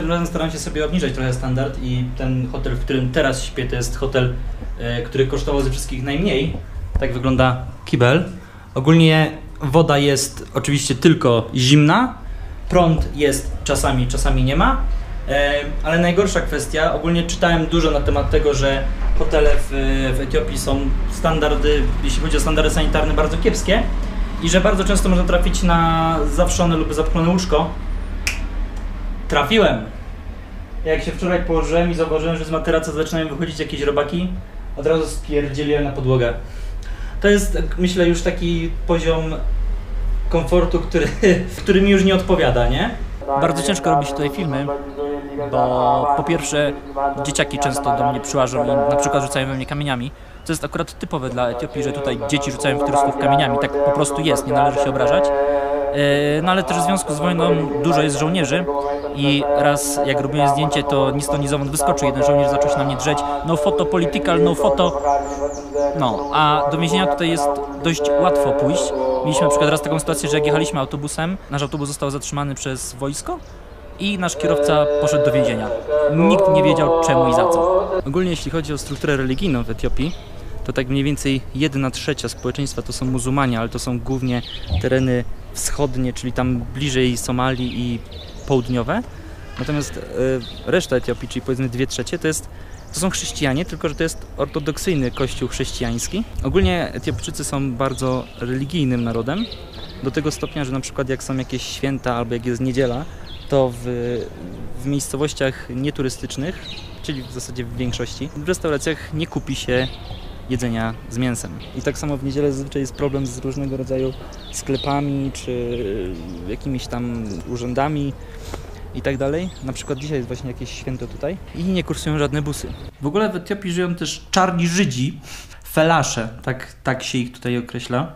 każdym razem staram się sobie obniżać trochę standard i ten hotel, w którym teraz śpię, to jest hotel, który kosztował ze wszystkich najmniej. Tak wygląda kibel. Ogólnie woda jest oczywiście tylko zimna, prąd jest czasami nie ma, ale najgorsza kwestia, ogólnie czytałem dużo na temat tego, że hotele w Etiopii są standardy, jeśli chodzi o standardy sanitarne, bardzo kiepskie i że bardzo często można trafić na zawszone lub zapchlone łóżko. Trafiłem! Jak się wczoraj położyłem i zauważyłem, że z materaca zaczynają wychodzić jakieś robaki, od razu spierdzieliłem na podłogę. To jest, myślę, już taki poziom komfortu, który mi już nie odpowiada, nie? Bardzo ciężko robić tutaj filmy, bo po pierwsze dzieciaki często do mnie przyłażą i na przykład rzucają we mnie kamieniami. To jest akurat typowe dla Etiopii, że tutaj dzieci rzucają w turystów kamieniami. Tak po prostu jest, nie należy się obrażać. No ale też w związku z wojną dużo jest żołnierzy i raz jak robiłem zdjęcie, to nic to nie zawąd wyskoczył. Jeden żołnierz zaczął się na mnie drzeć. No photo political, no photo. No, a do więzienia tutaj jest dość łatwo pójść. Mieliśmy na przykład raz taką sytuację, że jak jechaliśmy autobusem, nasz autobus został zatrzymany przez wojsko i nasz kierowca poszedł do więzienia. Nikt nie wiedział czemu i za co. Ogólnie jeśli chodzi o strukturę religijną w Etiopii, to tak mniej więcej 1/3 społeczeństwa to są muzułmanie, ale to są głównie tereny wschodnie, czyli tam bliżej Somalii i południowe. Natomiast reszta Etiopii, czyli powiedzmy 2/3, to są chrześcijanie, tylko że to jest ortodoksyjny kościół chrześcijański. Ogólnie Etiopczycy są bardzo religijnym narodem, do tego stopnia, że na przykład jak są jakieś święta albo jak jest niedziela, to w miejscowościach nieturystycznych, czyli w zasadzie w większości, w restauracjach nie kupi się jedzenia z mięsem. I tak samo w niedzielę zazwyczaj jest problem z różnego rodzaju sklepami czy jakimiś tam urzędami i tak dalej. Na przykład dzisiaj jest właśnie jakieś święto tutaj i nie kursują żadne busy. W ogóle w Etiopii żyją też czarni Żydzi, felasze, tak się ich tutaj określa.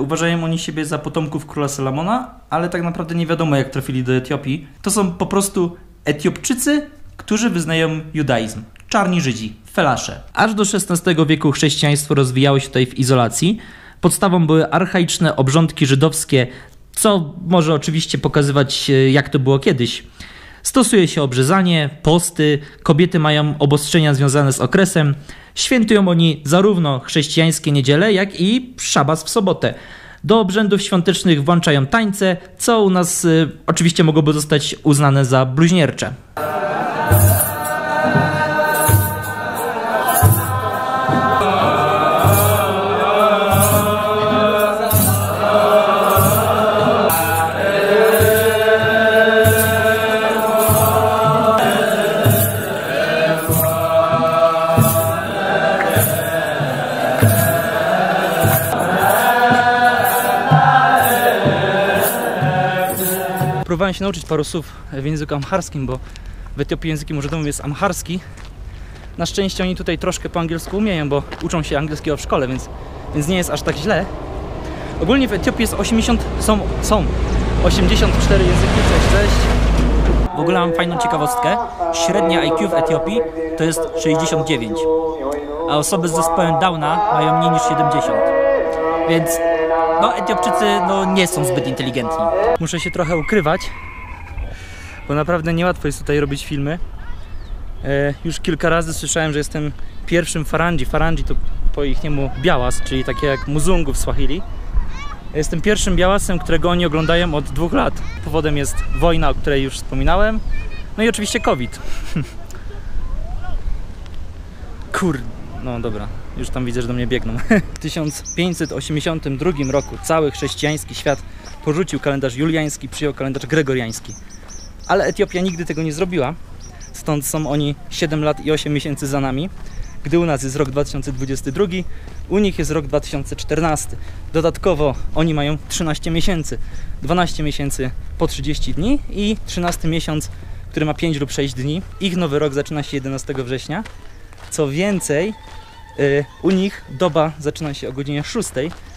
Uważają oni siebie za potomków króla Salomona, ale tak naprawdę nie wiadomo jak trafili do Etiopii. To są po prostu Etiopczycy, którzy wyznają judaizm. Czarni Żydzi, felasze. Aż do XVI wieku chrześcijaństwo rozwijało się tutaj w izolacji. Podstawą były archaiczne obrządki żydowskie, co może oczywiście pokazywać jak to było kiedyś. Stosuje się obrzezanie, posty, kobiety mają obostrzenia związane z okresem. Świętują oni zarówno chrześcijańskie niedziele, jak i szabas w sobotę. Do obrzędów świątecznych włączają tańce, co u nas oczywiście mogłoby zostać uznane za bluźniercze. Próbowałem się nauczyć paru słów w języku amharskim, bo w Etiopii językiem urzędowym jest amharski. Na szczęście oni tutaj troszkę po angielsku umieją, bo uczą się angielskiego w szkole, więc nie jest aż tak źle. Ogólnie w Etiopii jest są 84 języki, cześć. W ogóle mam fajną ciekawostkę. Średnia IQ w Etiopii to jest 69, a osoby z zespołem Downa mają mniej niż 70. Więc no, Etiopczycy nie są zbyt inteligentni. Muszę się trochę ukrywać, bo naprawdę niełatwo jest tutaj robić filmy. Już kilka razy słyszałem, że jestem pierwszym Farangi. Farangi to po ichniemu białas, czyli takie jak Muzungu w Swahili. Jestem pierwszym białasem, którego oni oglądają od 2 lat. Powodem jest wojna, o której już wspominałem. No i oczywiście COVID. No dobra, już tam widzę, że do mnie biegną. W 1582 roku cały chrześcijański świat porzucił kalendarz juliański, przyjął kalendarz gregoriański. Ale Etiopia nigdy tego nie zrobiła, stąd są oni 7 lat i 8 miesięcy za nami. Gdy u nas jest rok 2022, u nich jest rok 2014. Dodatkowo oni mają 13 miesięcy, 12 miesięcy po 30 dni i 13 miesiąc, który ma 5 lub 6 dni. Ich nowy rok zaczyna się 11 września. Co więcej, u nich doba zaczyna się o godzinie 6,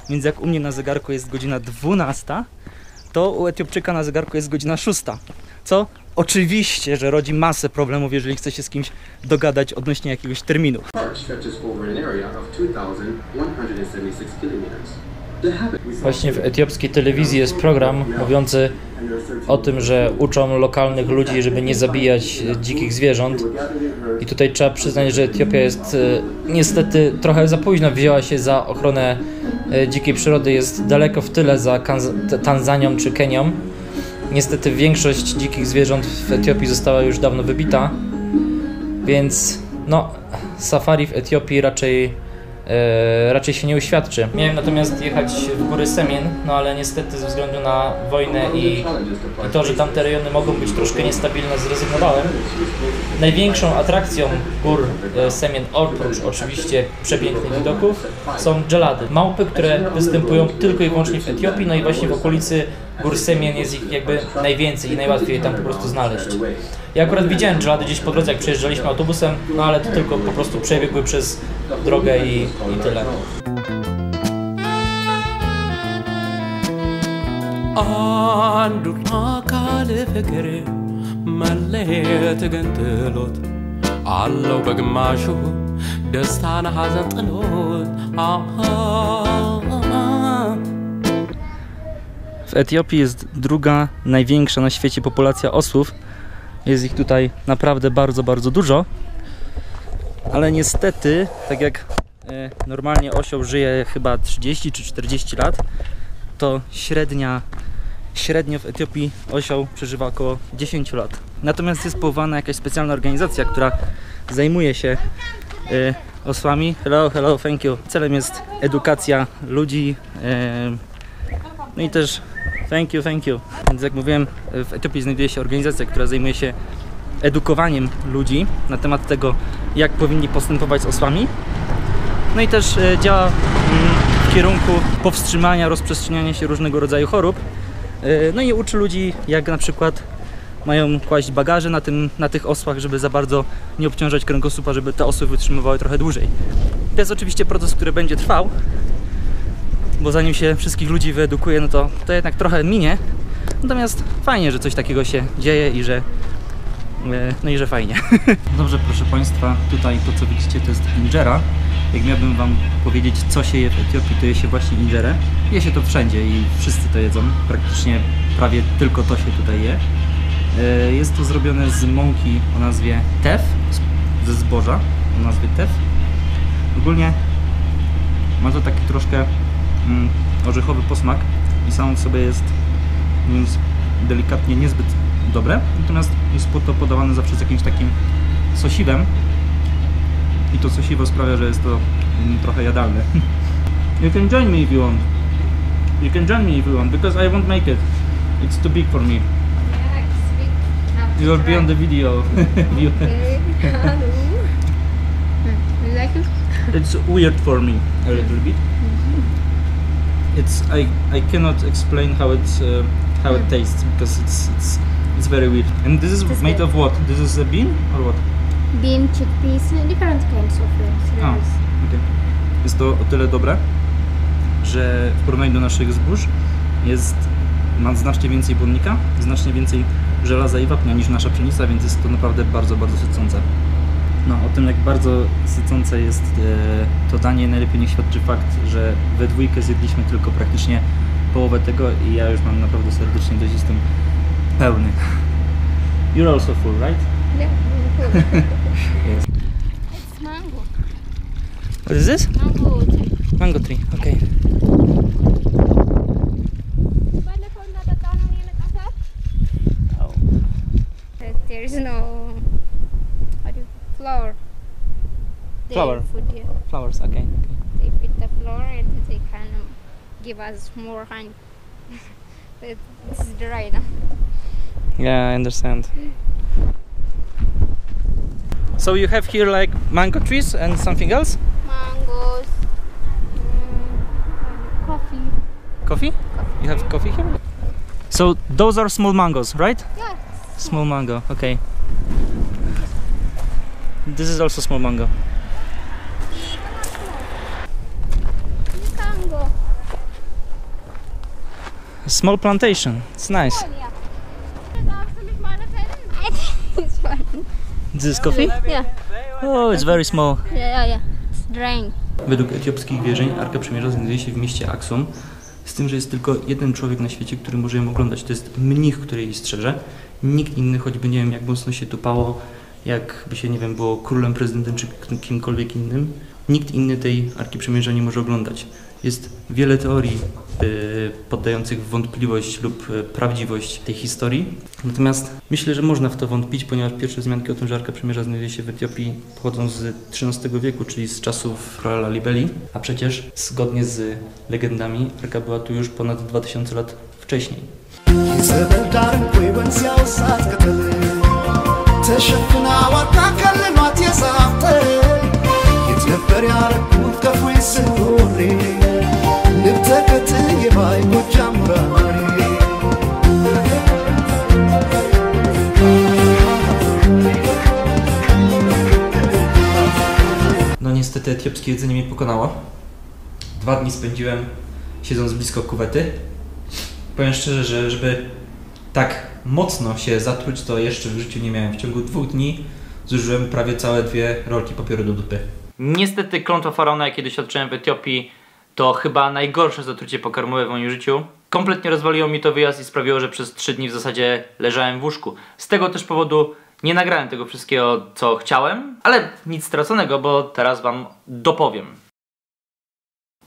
więc jak u mnie na zegarku jest godzina 12, to u Etiopczyka na zegarku jest godzina 6. Co oczywiście, że rodzi masę problemów, jeżeli chce się z kimś dogadać odnośnie jakiegoś terminu. Właśnie w etiopskiej telewizji jest program mówiący o tym, że uczą lokalnych ludzi, żeby nie zabijać dzikich zwierząt. I tutaj trzeba przyznać, że Etiopia jest niestety trochę za późno wzięła się za ochronę dzikiej przyrody. Jest daleko w tyle za Tanzanią czy Kenią. Niestety większość dzikich zwierząt w Etiopii została już dawno wybita. Więc no, safari w Etiopii raczej się nie uświadczy. Miałem natomiast jechać w góry Semien, no ale niestety ze względu na wojnę i to, że tamte rejony mogą być troszkę niestabilne, zrezygnowałem. Największą atrakcją gór Semien, oprócz oczywiście przepięknych widoków, są dżelady. Małpy, które występują tylko i wyłącznie w Etiopii, no i właśnie w okolicy gór Semien jest ich jakby najwięcej i najłatwiej je tam po prostu znaleźć. Ja akurat widziałem dżelady gdzieś po drodze, jak przejeżdżaliśmy autobusem, no ale to tylko po prostu przebiegły przez drogę i tyle. W Etiopii jest druga największa na świecie populacja osłów. Jest ich tutaj naprawdę bardzo, bardzo dużo. Ale niestety, tak jak normalnie osioł żyje chyba 30 czy 40 lat, to średnio w Etiopii osioł przeżywa około 10 lat. Natomiast jest powołana jakaś specjalna organizacja, która zajmuje się osłami. Hello, thank you. Celem jest edukacja ludzi, no i też thank you. Więc jak mówiłem, w Etiopii znajduje się organizacja, która zajmuje się edukowaniem ludzi na temat tego, jak powinni postępować z osłami. No i też działa w kierunku powstrzymania rozprzestrzeniania się różnego rodzaju chorób. No i uczy ludzi, jak na przykład mają kłaść bagaże na tych osłach, żeby za bardzo nie obciążać kręgosłupa, żeby te osły wytrzymywały trochę dłużej. To jest oczywiście proces, który będzie trwał, bo zanim się wszystkich ludzi wyedukuje, no to jednak trochę minie. Natomiast fajnie, że coś takiego się dzieje i że fajnie. Dobrze, proszę Państwa, tutaj to, co widzicie, to jest injera. Jak miałbym Wam powiedzieć, co się je w Etiopii, to je się właśnie injerę. Je się to wszędzie i wszyscy to jedzą. Praktycznie prawie tylko to się tutaj je. Jest to zrobione z mąki o nazwie tef, ze zboża o nazwie tef. Ogólnie ma to taki troszkę orzechowy posmak i samo w sobie jest, mówiąc delikatnie, niezbyt dobre, natomiast jest to podawane zawsze z jakimś takim sosiwem i to sosiwo sprawia, że jest to trochę jadalne. You can join me if you want. You can join me if you want, because I won't make it. It's too big for me. You will be on the video. You like it? It's weird for me a little bit. It's I cannot explain how it tastes because it's very weird. And this is made of what? This is a bean or what? Bean, chickpeas, different kinds of cereals. Okay. Jest to o tyle dobre, że w porównaniu do naszych zbóż ma znacznie więcej błonnika, znacznie więcej żelaza i wapnia niż nasza pszenica, więc jest to naprawdę bardzo, bardzo sycące. No, o tym, jak bardzo sycące jest to danie, najlepiej niech świadczy fakt, że we dwójkę zjedliśmy tylko praktycznie połowę tego i ja już mam naprawdę serdecznie dość, jestem pełny. You're also full, right? Yeah, full. Yes. It's mango. What is this? Mango tree. Mango tree, okay. Oh. There is no flour. Flour. Food, yeah. Flowers, okay. They feed the flour and they can give us more honey. But it's dry now. Yeah, I understand. So you have here like mango trees and something else? Mangoes, coffee. Coffee? You have coffee here? So those are small mangoes, right? Yeah. Small mango, okay. This is also small mango. Mango. A small plantation, it's nice. Oh, yeah. I think it's fun. This is coffee? Yeah. Oh, it's very small. Yeah. It's drying. Według etiopskich wierzeń Arka Przymierza znajduje się w mieście Aksum, z tym, że jest tylko jeden człowiek na świecie, który może ją oglądać. To jest mnich, który jej strzeże. Nikt inny, choćby nie wiem, jak mocno się tupało, jakby się, nie wiem, było królem, prezydentem czy kimkolwiek innym. Nikt inny tej Arki Przymierza nie może oglądać. Jest wiele teorii poddających w wątpliwość lub prawdziwość tej historii. Natomiast myślę, że można w to wątpić, ponieważ pierwsze wzmianki o tym, że Arka Przymierza znajduje się w Etiopii, pochodzą z XIII wieku, czyli z czasów króla Lalibeli, a przecież zgodnie z legendami Arka była tu już ponad 2000 lat wcześniej. No niestety etiopskie jedzenie mnie pokonało. 2 dni spędziłem siedząc blisko kuwety. Powiem szczerze, że żeby tak mocno się zatruć, to jeszcze w życiu nie miałem. W ciągu 2 dni zużyłem prawie całe 2 rolki papieru do dupy. Niestety klątwa faraona, jak kiedyś odczułem w Etiopii, to chyba najgorsze zatrucie pokarmowe w moim życiu. Kompletnie rozwaliło mi to wyjazd i sprawiło, że przez 3 dni w zasadzie leżałem w łóżku. Z tego też powodu nie nagrałem tego wszystkiego, co chciałem, ale nic straconego, bo teraz wam dopowiem.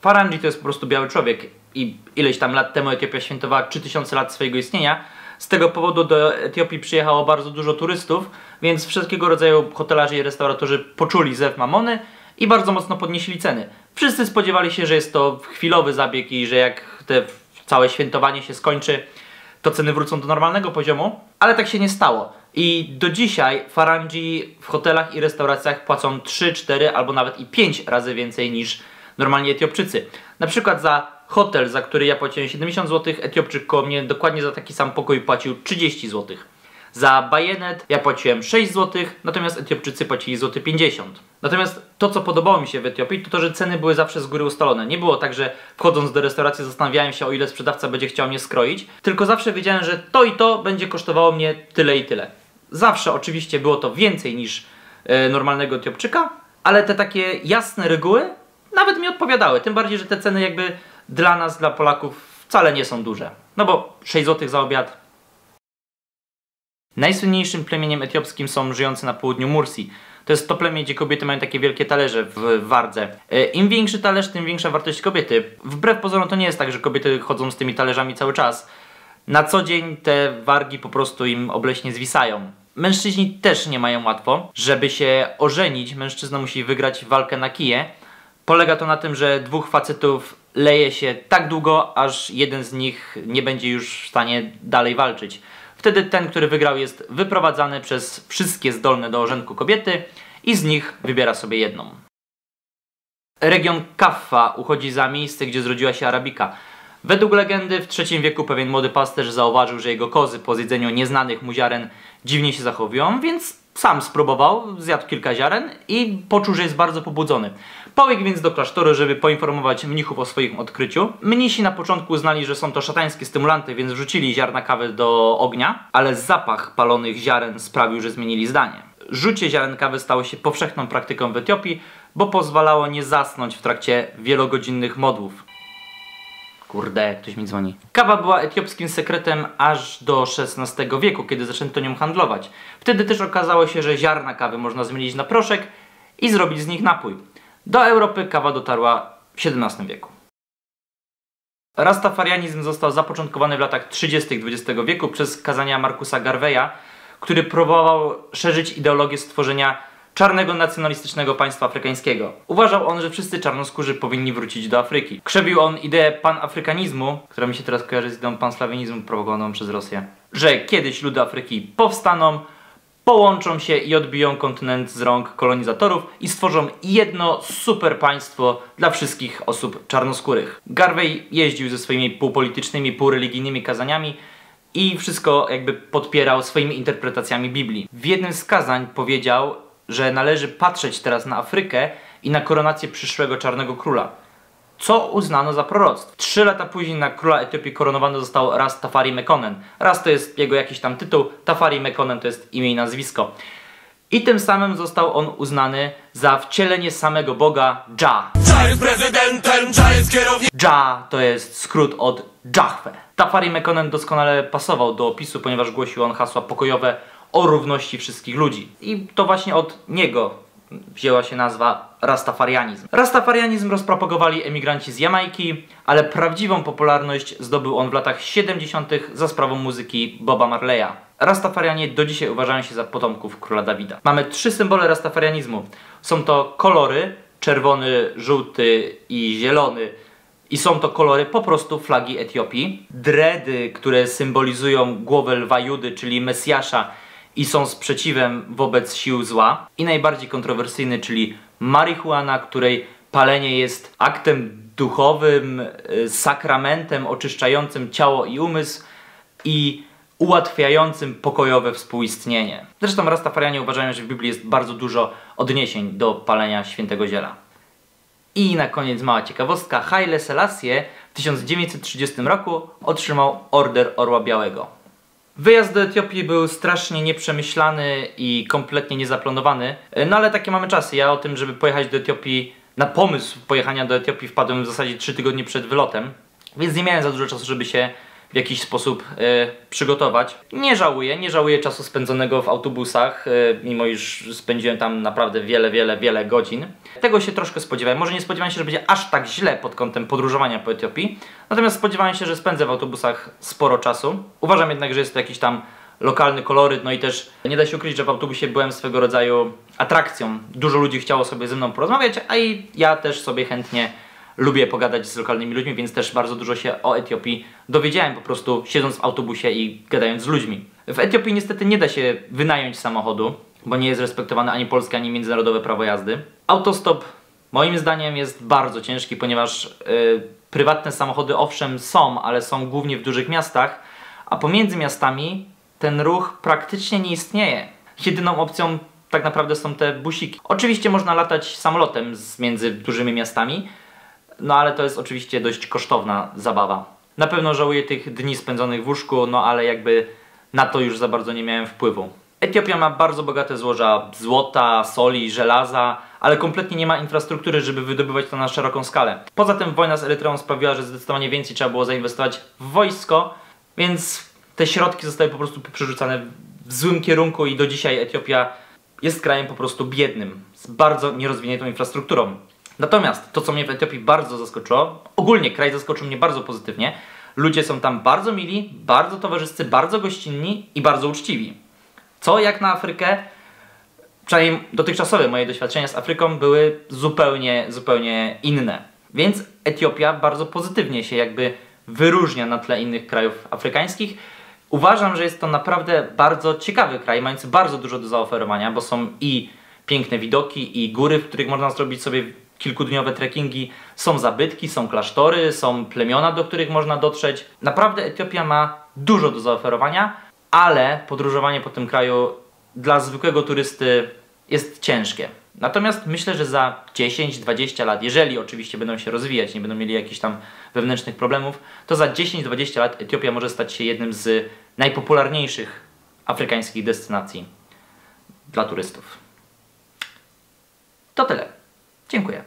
Farangi to jest po prostu biały człowiek i ileś tam lat temu Etiopia świętowała 3000 lat swojego istnienia. Z tego powodu do Etiopii przyjechało bardzo dużo turystów, więc wszelkiego rodzaju hotelarze i restauratorzy poczuli zew mamony i bardzo mocno podnieśli ceny. Wszyscy spodziewali się, że jest to chwilowy zabieg i że jak te całe świętowanie się skończy, to ceny wrócą do normalnego poziomu, ale tak się nie stało. I do dzisiaj Farangi w hotelach i restauracjach płacą 3, 4 albo nawet i 5 razy więcej niż normalni Etiopczycy. Na przykład za hotel, za który ja płaciłem 70 zł, Etiopczyk koło mnie dokładnie za taki sam pokój płacił 30 zł. Za bajenet ja płaciłem 6 zł, natomiast Etiopczycy płacili złoty 50. Natomiast to, co podobało mi się w Etiopii, to to, że ceny były zawsze z góry ustalone. Nie było tak, że wchodząc do restauracji zastanawiałem się, o ile sprzedawca będzie chciał mnie skroić, tylko zawsze wiedziałem, że to i to będzie kosztowało mnie tyle i tyle. Zawsze oczywiście było to więcej niż normalnego Etiopczyka, ale te takie jasne reguły nawet mi odpowiadały. Tym bardziej, że te ceny jakby dla nas, dla Polaków wcale nie są duże. No bo 6 zł za obiad. Najsłynniejszym plemieniem etiopskim są żyjące na południu Mursji. To jest to plemię, gdzie kobiety mają takie wielkie talerze w wardze. Im większy talerz, tym większa wartość kobiety. Wbrew pozorom to nie jest tak, że kobiety chodzą z tymi talerzami cały czas. Na co dzień te wargi po prostu im obleśnie zwisają. Mężczyźni też nie mają łatwo. Żeby się ożenić, mężczyzna musi wygrać walkę na kije. Polega to na tym, że 2 facetów leje się tak długo, aż jeden z nich nie będzie już w stanie dalej walczyć. Wtedy ten, który wygrał, jest wyprowadzany przez wszystkie zdolne do ożenku kobiety i z nich wybiera sobie jedną. Region Kaffa uchodzi za miejsce, gdzie zrodziła się arabika. Według legendy w III wieku pewien młody pasterz zauważył, że jego kozy po zjedzeniu nieznanych mu ziaren dziwnie się zachowują, więc sam spróbował, zjadł kilka ziaren i poczuł, że jest bardzo pobudzony. Pobiegł więc do klasztoru, żeby poinformować mnichów o swoim odkryciu. Mnisi na początku uznali, że są to szatańskie stymulanty, więc wrzucili ziarna kawy do ognia, ale zapach palonych ziaren sprawił, że zmienili zdanie. Rzucie ziaren kawy stało się powszechną praktyką w Etiopii, bo pozwalało nie zasnąć w trakcie wielogodzinnych modłów. Kurde, ktoś mi dzwoni. Kawa była etiopskim sekretem aż do XVI wieku, kiedy zaczęto nią handlować. Wtedy też okazało się, że ziarna kawy można zmienić na proszek i zrobić z nich napój. Do Europy kawa dotarła w XVII wieku. Rastafarianizm został zapoczątkowany w latach 30. XX wieku przez kazania Marcusa Garveya, który próbował szerzyć ideologię stworzenia czarnego nacjonalistycznego państwa afrykańskiego. Uważał on, że wszyscy czarnoskórzy powinni wrócić do Afryki. Krzewił on ideę panafrykanizmu, która mi się teraz kojarzy z ideą panslawianizmu propagowaną przez Rosję, że kiedyś ludy Afryki powstaną, połączą się i odbiją kontynent z rąk kolonizatorów i stworzą jedno super państwo dla wszystkich osób czarnoskórych. Garvey jeździł ze swoimi półpolitycznymi, półreligijnymi kazaniami i wszystko jakby podpierał swoimi interpretacjami Biblii. W jednym z kazań powiedział, że należy patrzeć teraz na Afrykę i na koronację przyszłego czarnego króla, co uznano za proroctwo. 3 lata później na króla Etiopii koronowany został Ras Tafari Mekonnen. Ras to jest jego jakiś tam tytuł, Tafari Mekonnen to jest imię i nazwisko. I tym samym został on uznany za wcielenie samego Boga Jah. Dża jest prezydentem, Dża jest kierownikiem. Dża to jest skrót od Jahwe. Tafari Mekonnen doskonale pasował do opisu, ponieważ głosił on hasła pokojowe o równości wszystkich ludzi. I to właśnie od niego wzięła się nazwa rastafarianizm. Rastafarianizm rozpropagowali emigranci z Jamajki, ale prawdziwą popularność zdobył on w latach 70. za sprawą muzyki Boba Marleya. Rastafarianie do dzisiaj uważają się za potomków króla Dawida. Mamy 3 symbole rastafarianizmu. Są to kolory, czerwony, żółty i zielony. I są to kolory po prostu flagi Etiopii. Dready, które symbolizują głowę lwa Judy, czyli Mesjasza, i są sprzeciwem wobec sił zła. I najbardziej kontrowersyjny, czyli marihuana, której palenie jest aktem duchowym, sakramentem oczyszczającym ciało i umysł i ułatwiającym pokojowe współistnienie. Zresztą rastafarianie uważają, że w Biblii jest bardzo dużo odniesień do palenia świętego ziela. I na koniec mała ciekawostka. Haile Selassie w 1930 roku otrzymał Order Orła Białego. Wyjazd do Etiopii był strasznie nieprzemyślany i kompletnie niezaplanowany, no ale takie mamy czasy. Ja o tym, żeby pojechać do Etiopii, na pomysł pojechania do Etiopii wpadłem w zasadzie 3 tygodnie przed wylotem, więc nie miałem za dużo czasu, żeby się w jakiś sposób przygotować. Nie żałuję czasu spędzonego w autobusach, mimo iż spędziłem tam naprawdę wiele godzin. Tego się troszkę spodziewałem. Może nie spodziewałem się, że będzie aż tak źle pod kątem podróżowania po Etiopii, natomiast spodziewałem się, że spędzę w autobusach sporo czasu. Uważam jednak, że jest to jakiś tam lokalny koloryt, no i też nie da się ukryć, że w autobusie byłem swego rodzaju atrakcją. Dużo ludzi chciało sobie ze mną porozmawiać, a i ja też sobie chętnie lubię pogadać z lokalnymi ludźmi, więc też bardzo dużo się o Etiopii dowiedziałem po prostu siedząc w autobusie i gadając z ludźmi. W Etiopii niestety nie da się wynająć samochodu, bo nie jest respektowane ani polskie, ani międzynarodowe prawo jazdy. Autostop moim zdaniem jest bardzo ciężki, ponieważ prywatne samochody owszem są, ale są głównie w dużych miastach, a pomiędzy miastami ten ruch praktycznie nie istnieje. Jedyną opcją tak naprawdę są te busiki. Oczywiście można latać samolotem między dużymi miastami, no ale to jest oczywiście dość kosztowna zabawa. Na pewno żałuję tych dni spędzonych w łóżku, no ale jakby na to już za bardzo nie miałem wpływu. Etiopia ma bardzo bogate złoża złota, soli, żelaza, ale kompletnie nie ma infrastruktury, żeby wydobywać to na szeroką skalę. Poza tym wojna z Erytreą sprawiła, że zdecydowanie więcej trzeba było zainwestować w wojsko, więc te środki zostały po prostu przerzucane w złym kierunku i do dzisiaj Etiopia jest krajem po prostu biednym, z bardzo nierozwiniętą infrastrukturą. Natomiast to, co mnie w Etiopii bardzo zaskoczyło, ogólnie kraj zaskoczył mnie bardzo pozytywnie. Ludzie są tam bardzo mili, bardzo towarzyscy, bardzo gościnni i bardzo uczciwi. Co jak na Afrykę, przynajmniej dotychczasowe moje doświadczenia z Afryką były zupełnie inne. Więc Etiopia bardzo pozytywnie się jakby wyróżnia na tle innych krajów afrykańskich. Uważam, że jest to naprawdę bardzo ciekawy kraj, mający bardzo dużo do zaoferowania, bo są i piękne widoki, i góry, w których można zrobić sobie kilkudniowe trekkingi, są zabytki, są klasztory, są plemiona, do których można dotrzeć. Naprawdę Etiopia ma dużo do zaoferowania, ale podróżowanie po tym kraju dla zwykłego turysty jest ciężkie. Natomiast myślę, że za 10-20 lat, jeżeli oczywiście będą się rozwijać, nie będą mieli jakichś tam wewnętrznych problemów, to za 10-20 lat Etiopia może stać się jednym z najpopularniejszych afrykańskich destynacji dla turystów. To tyle. Dziękuję.